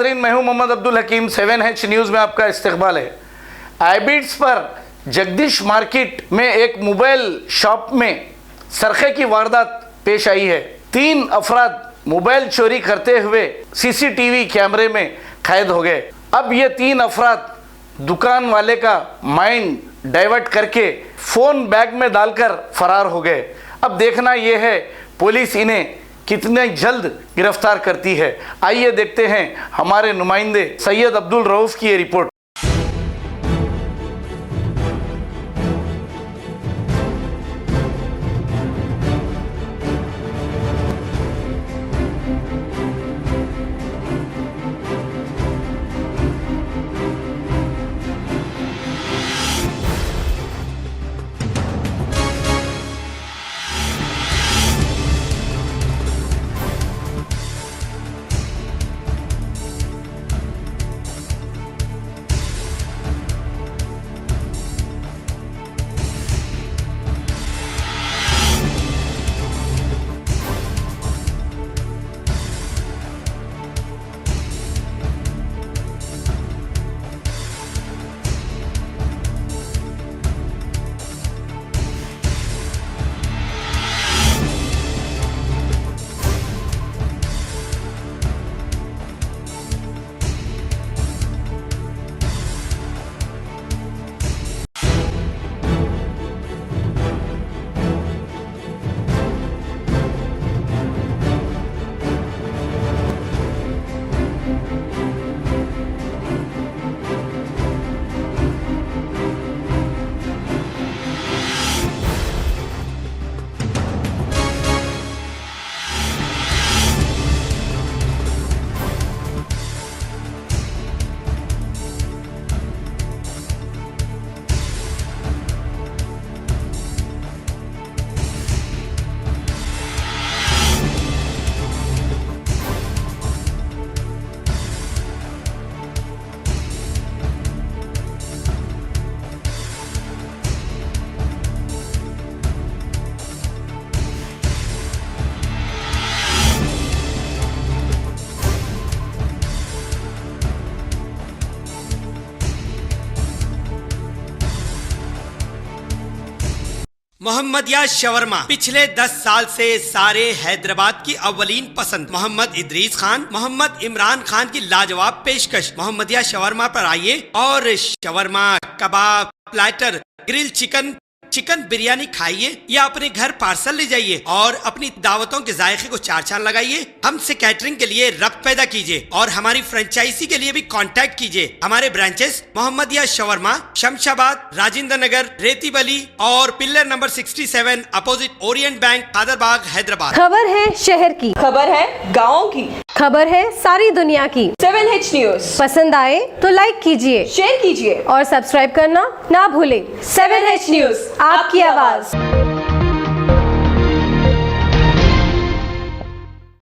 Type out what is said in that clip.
नाजरीन, मैं हूं मोहम्मद अब्दुल हकीम। 7H न्यूज़ में आपका इस्तकबाल है। आईबिट्स पर जगदीश मार्केट में एक मोबाइल शॉप में सरखे की वारदात पेश आई है। 3 अफराद मोबाइल चोरी करते हुए सीसीटीवी कैमरे में कैद हो गए। अब ये 3 अफराद दुकान वाले का माइंड डाइवर्ट करके फ़ोन बैग में डालकर फरार हो गए। अब देखना यह है पुलिस इन्हें कितने जल्द गिरफ्तार करती है। आइए देखते हैं हमारे नुमाइंदे सैयद अब्दुल रऊफ की ये रिपोर्ट। मोहम्मदिया शवरमा पिछले 10 साल से सारे हैदराबाद की अव्वलीन पसंद मोहम्मद इदरीस खान, मोहम्मद इमरान खान की लाजवाब पेशकश। मोहम्मदिया शवरमा पर आइए और शवरमा, कबाब, प्लेटर, ग्रिल चिकन बिरयानी खाइए या अपने घर पार्सल ले जाइए और अपनी दावतों के जायके को 4 चांद लगाइए। हमसे कैटरिंग के लिए रब्त पैदा कीजिए और हमारी फ्रेंचाइजी के लिए भी कांटेक्ट कीजिए। हमारे ब्रांचेस मोहम्मदिया शवरमा, शमशाबाद, राजेंद्र नगर, रेती बली और pillar number 67 opposite Orient bank, Kadarbagh, Hyderabad. खबर है शहर की, खबर है गाँव की, खबर है सारी दुनिया की। 7H न्यूज़ पसंद आए तो लाइक कीजिए, शेयर कीजिए और सब्सक्राइब करना ना भूले। 7H न्यूज़, आपकी आवाज।